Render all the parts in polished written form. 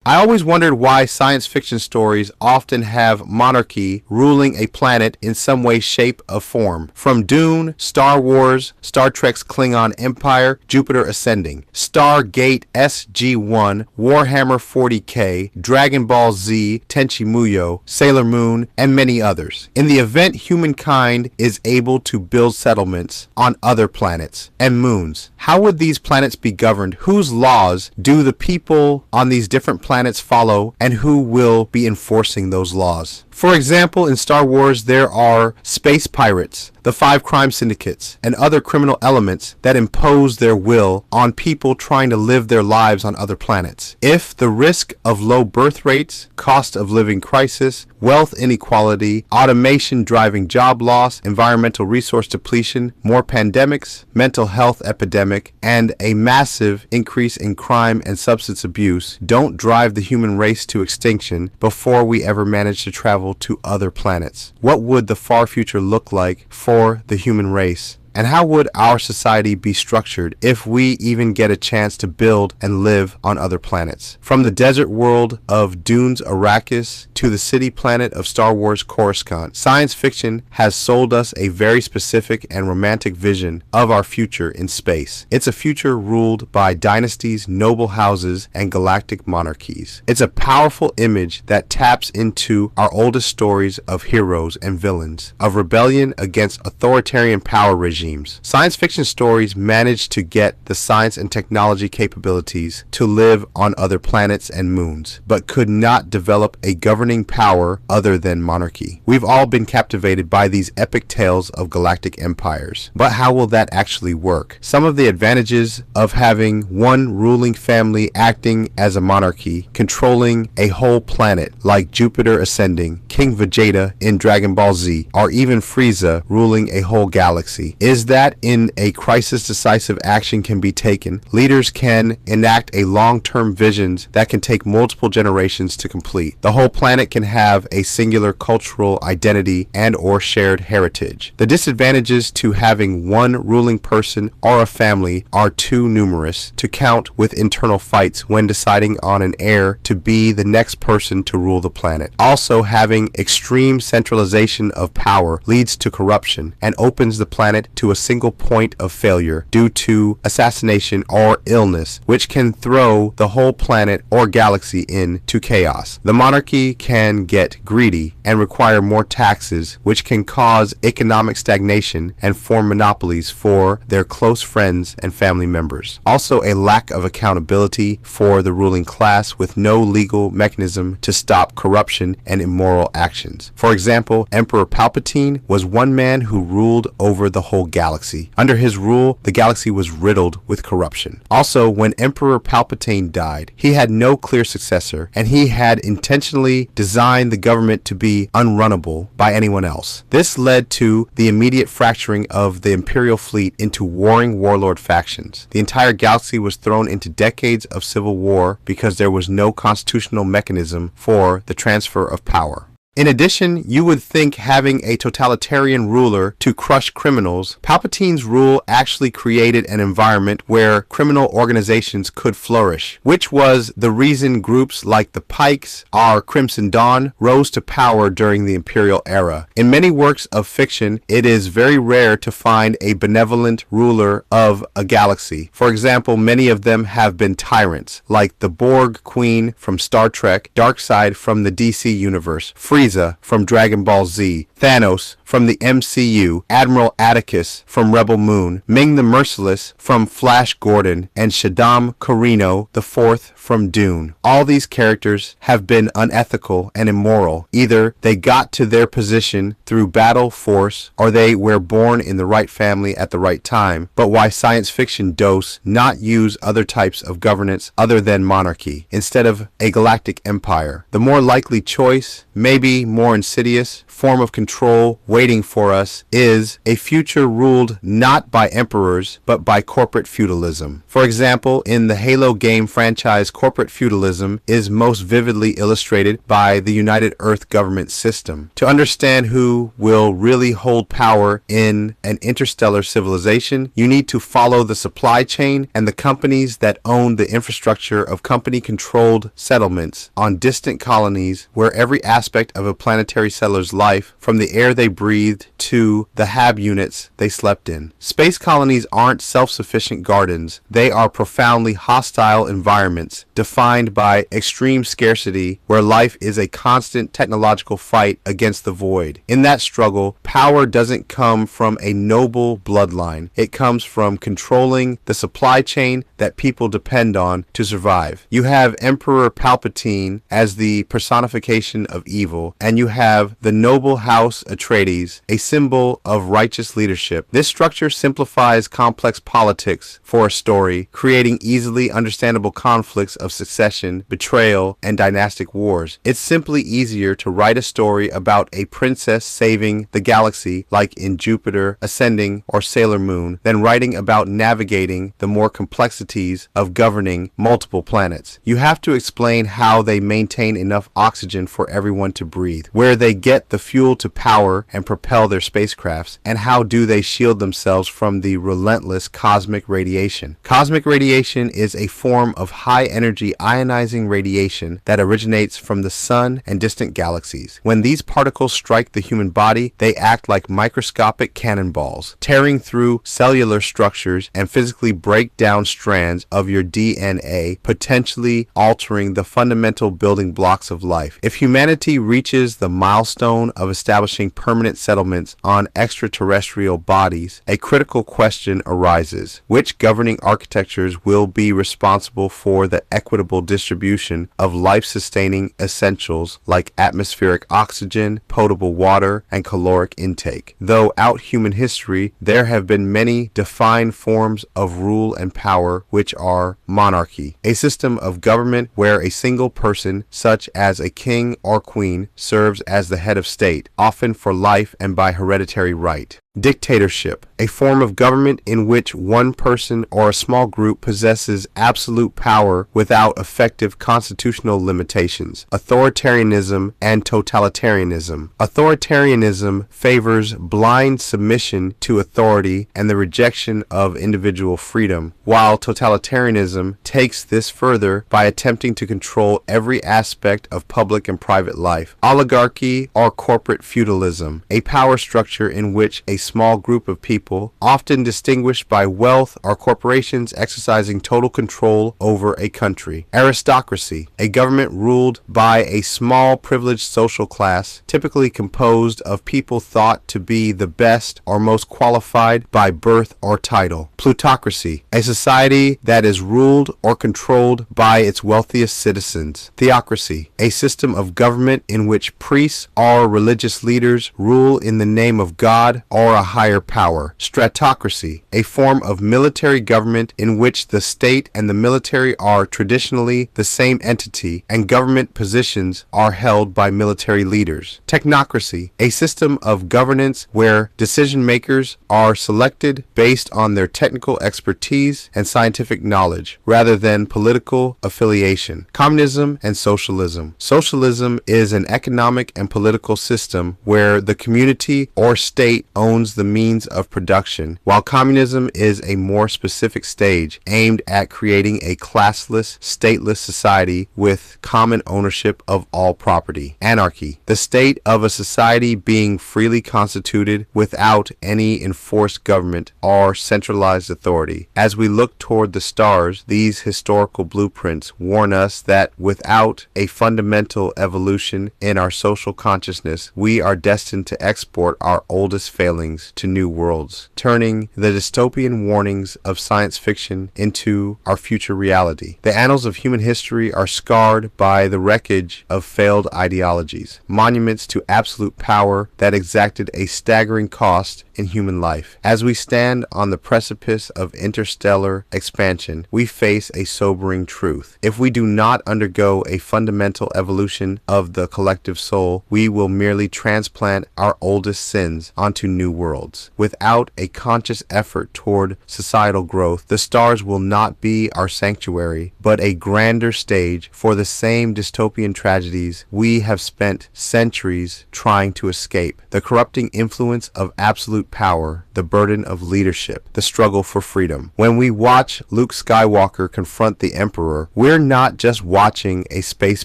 I always wondered why science fiction stories often have monarchy ruling a planet in some way, shape, or form. From Dune, Star Wars, Star Trek's Klingon Empire, Jupiter Ascending, Stargate SG-1, Warhammer 40K, Dragon Ball Z, Tenchi Muyo, Sailor Moon, and many others. In the event humankind is able to build settlements on other planets and moons, how would these planets be governed? Whose laws do the people on these different planets follow, and who will be enforcing those laws? For example, in Star Wars, there are space pirates, the 5 crime syndicates, and other criminal elements that impose their will on people trying to live their lives on other planets. If the risk of low birth rates, cost of living crisis, wealth inequality, automation driving job loss, environmental resource depletion, more pandemics, mental health epidemic, and a massive increase in crime and substance abuse don't drive the human race to extinction before we ever manage to travel to other planets, what would the far future look like for the human race? And how would our society be structured if we even get a chance to build and live on other planets? From the desert world of Dune's Arrakis to the city planet of Star Wars Coruscant, science fiction has sold us a very specific and romantic vision of our future in space. It's a future ruled by dynasties, noble houses, and galactic monarchies. It's a powerful image that taps into our oldest stories of heroes and villains, of rebellion against authoritarian power regimes. Science fiction stories manage to get the science and technology capabilities to live on other planets and moons, but could not develop a governing power other than monarchy. We've all been captivated by these epic tales of galactic empires, but how will that actually work? Some of the advantages of having one ruling family acting as a monarchy, controlling a whole planet like Jupiter Ascending, King Vegeta in Dragon Ball Z, or even Frieza ruling a whole galaxy, is that in a crisis decisive action can be taken. Leaders can enact a long-term visions that can take multiple generations to complete. The whole planet can have a singular cultural identity and or shared heritage. The disadvantages to having one ruling person or a family are too numerous to count with internal fights when deciding on an heir to be the next person to rule the planet. Also, having extreme centralization of power leads to corruption and opens the planet to a single point of failure due to assassination or illness, which can throw the whole planet or galaxy into chaos. The monarchy can get greedy and require more taxes, which can cause economic stagnation and form monopolies for their close friends and family members. Also, a lack of accountability for the ruling class with no legal mechanism to stop corruption and immoral actions. For example, Emperor Palpatine was one man who ruled over the whole galaxy. Under his rule, the galaxy was riddled with corruption. Also, when Emperor Palpatine died, he had no clear successor, and he had intentionally designed the government to be unrunnable by anyone else. This led to the immediate fracturing of the Imperial fleet into warring warlord factions. The entire galaxy was thrown into decades of civil war because there was no constitutional mechanism for the transfer of power. In addition, you would think having a totalitarian ruler to crush criminals, Palpatine's rule actually created an environment where criminal organizations could flourish, which was the reason groups like the Pikes or Crimson Dawn rose to power during the Imperial era. In many works of fiction, it is very rare to find a benevolent ruler of a galaxy. For example, many of them have been tyrants, like the Borg Queen from Star Trek, Darkseid from the DC universe, Frieza from Dragon Ball Z, Thanos from the MCU, Admiral Atticus from Rebel Moon, Ming the Merciless from Flash Gordon, and Shaddam Corino IV from Dune. All these characters have been unethical and immoral. Either they got to their position through battle force, or they were born in the right family at the right time. But why science fiction does not use other types of governance other than monarchy instead of a galactic empire? The more likely choice, maybe more insidious, form of control, way waiting for us is a future ruled not by emperors, but by corporate feudalism. For example, in the Halo game franchise, corporate feudalism is most vividly illustrated by the United Earth government system. To understand who will really hold power in an interstellar civilization, you need to follow the supply chain and the companies that own the infrastructure of company-controlled settlements on distant colonies where every aspect of a planetary settler's life, from the air they breathed to the hab units they slept in. Space colonies aren't self-sufficient gardens. They are profoundly hostile environments defined by extreme scarcity where life is a constant technological fight against the void. In that struggle, power doesn't come from a noble bloodline. It comes from controlling the supply chain that people depend on to survive. You have Emperor Palpatine as the personification of evil, and you have the noble house Atreides, a symbol of righteous leadership. This structure simplifies complex politics for a story, creating easily understandable conflicts of succession, betrayal, and dynastic wars. It's simply easier to write a story about a princess saving the galaxy, like in Jupiter Ascending or Sailor Moon, than writing about navigating the more complexities of governing multiple planets. You have to explain how they maintain enough oxygen for everyone to breathe, where they get the fuel to power and propel their spacecrafts, and how do they shield themselves from the relentless cosmic radiation. Cosmic radiation is a form of high-energy ionizing radiation that originates from the sun and distant galaxies. When these particles strike the human body, they act like microscopic cannonballs, tearing through cellular structures and physically break down strands of your DNA, potentially altering the fundamental building blocks of life. If humanity reaches the milestone of establishing permanent settlements on extraterrestrial bodies, a critical question arises. Which governing architectures will be responsible for the equitable distribution of life-sustaining essentials like atmospheric oxygen, potable water, and caloric intake? Throughout human history, there have been many defined forms of rule and power, which are monarchy, a system of government where a single person, such as a king or queen, serves as the head of state, often for life and by hereditary right. Dictatorship, a form of government in which one person or a small group possesses absolute power without effective constitutional limitations. Authoritarianism and totalitarianism. Authoritarianism favors blind submission to authority and the rejection of individual freedom, while totalitarianism takes this further by attempting to control every aspect of public and private life. Oligarchy or corporate feudalism, a power structure in which a small group of people, often distinguished by wealth, or corporations exercising total control over a country. Aristocracy, a government ruled by a small privileged social class, typically composed of people thought to be the best or most qualified by birth or title. Plutocracy, a society that is ruled or controlled by its wealthiest citizens. Theocracy, a system of government in which priests or religious leaders rule in the name of God or a higher power. Stratocracy, a form of military government in which the state and the military are traditionally the same entity and government positions are held by military leaders. Technocracy, a system of governance where decision makers are selected based on their technical expertise and scientific knowledge rather than political affiliation. Communism and socialism. Socialism is an economic and political system where the community or state owns the means of production, while communism is a more specific stage aimed at creating a classless, stateless society with common ownership of all property. Anarchy, the state of a society being freely constituted without any enforced government or centralized authority. As we look toward the stars, these historical blueprints warn us that without a fundamental evolution in our social consciousness, we are destined to export our oldest failings to new worlds, turning the dystopian warnings of science fiction into our future reality. The annals of human history are scarred by the wreckage of failed ideologies, monuments to absolute power that exacted a staggering cost in human life. As we stand on the precipice of interstellar expansion, we face a sobering truth. If we do not undergo a fundamental evolution of the collective soul, we will merely transplant our oldest sins onto new worlds. Without a conscious effort toward societal growth, the stars will not be our sanctuary, but a grander stage for the same dystopian tragedies we have spent centuries trying to escape. The corrupting influence of absolute power, the burden of leadership, the struggle for freedom. When we watch Luke Skywalker confront the Emperor, we're not just watching a space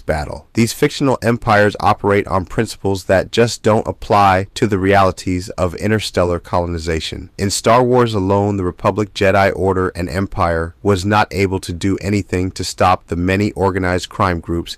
battle. These fictional empires operate on principles that just don't apply to the realities of interstellar colonization. In Star Wars alone, the Republic, Jedi Order, and Empire was not able to do anything to stop the many organized crime groups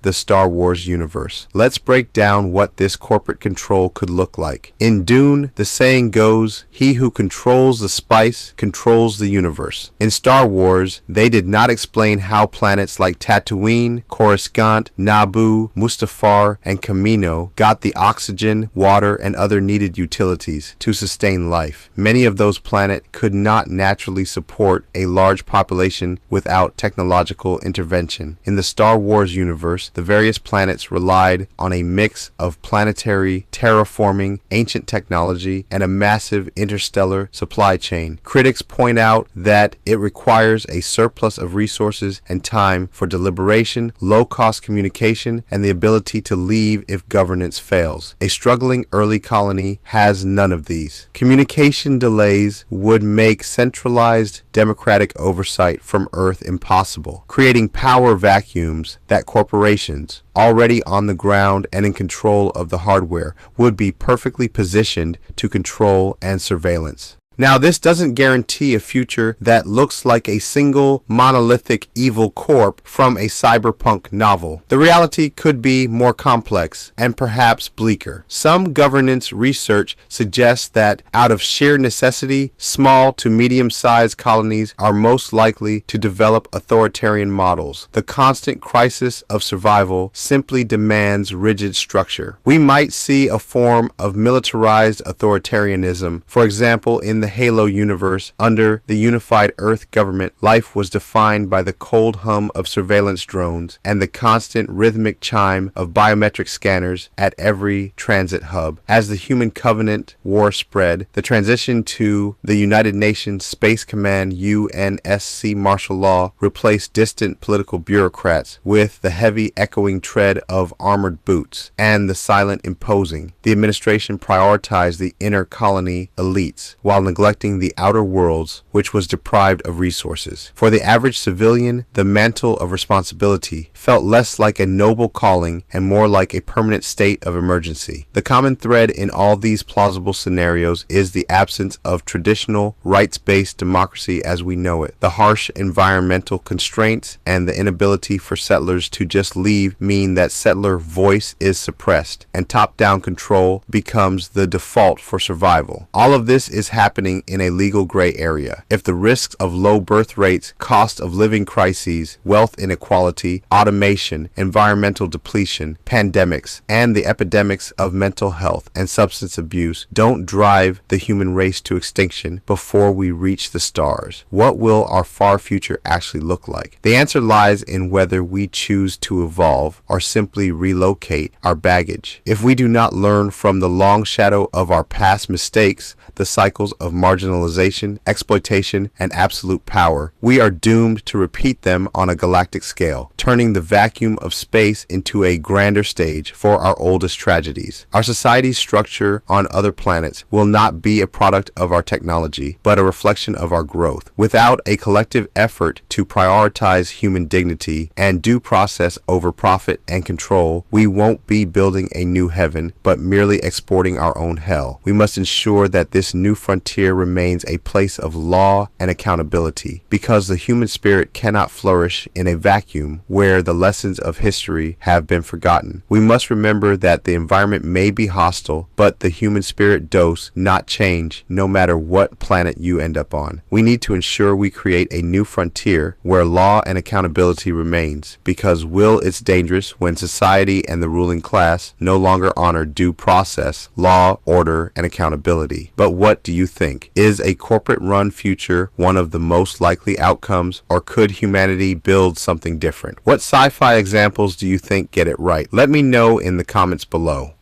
the Star Wars universe. Let's break down what this corporate control could look like. In Dune, the saying goes, "He who controls the spice controls the universe." In Star Wars, they did not explain how planets like Tatooine, Coruscant, Naboo, Mustafar, and Kamino got the oxygen, water, and other needed utilities to sustain life. Many of those planets could not naturally support a large population without technological intervention. In the Star Wars universe, the various planets relied on a mix of planetary terraforming, ancient technology, and a massive interstellar supply chain. Critics point out that it requires a surplus of resources and time for deliberation, low-cost communication, and the ability to leave if governance fails. A struggling early colony has none of these. Communication delays would make centralized democratic oversight from Earth impossible, creating power vacuums that corporations, already on the ground and in control of the hardware, would be perfectly positioned to control and surveillance. Now, this doesn't guarantee a future that looks like a single monolithic evil corp from a cyberpunk novel. The reality could be more complex and perhaps bleaker. Some governance research suggests that out of sheer necessity, small to medium-sized colonies are most likely to develop authoritarian models. The constant crisis of survival simply demands rigid structure. We might see a form of militarized authoritarianism. For example, in the Halo universe, under the unified Earth government, life was defined by the cold hum of surveillance drones and the constant rhythmic chime of biometric scanners at every transit hub. As the Human Covenant war spread, the transition to the United Nations Space Command UNSC martial law replaced distant political bureaucrats with the heavy echoing tread of armored boots and the silent imposing. The administration prioritized the inner colony elites while neglecting the outer worlds, which was deprived of resources. For the average civilian, the mantle of responsibility felt less like a noble calling and more like a permanent state of emergency. The common thread in all these plausible scenarios is the absence of traditional rights-based democracy as we know it. The harsh environmental constraints and the inability for settlers to just leave mean that settler voice is suppressed and top-down control becomes the default for survival. All of this is happening in a legal gray area. If the risks of low birth rates, cost of living crises, wealth inequality, automation, environmental depletion, pandemics, and the epidemics of mental health and substance abuse don't drive the human race to extinction before we reach the stars, what will our far future actually look like? The answer lies in whether we choose to evolve or simply relocate our baggage. If we do not learn from the long shadow of our past mistakes, the cycles of marginalization, exploitation, and absolute power, we are doomed to repeat them on a galactic scale, turning the vacuum of space into a grander stage for our oldest tragedies. Our society's structure on other planets will not be a product of our technology, but a reflection of our growth. Without a collective effort to prioritize human dignity and due process over profit and control, we won't be building a new heaven, but merely exporting our own hell. We must ensure that this new frontier frontier remains a place of law and accountability, because the human spirit cannot flourish in a vacuum where the lessons of history have been forgotten. We must remember that the environment may be hostile, but the human spirit does not change no matter what planet you end up on. We need to ensure we create a new frontier where law and accountability remains, because will is dangerous when society and the ruling class no longer honor due process, law, order, and accountability. But what do you think? Is a corporate-run future one of the most likely outcomes, or could humanity build something different? What sci-fi examples do you think get it right? Let me know in the comments below.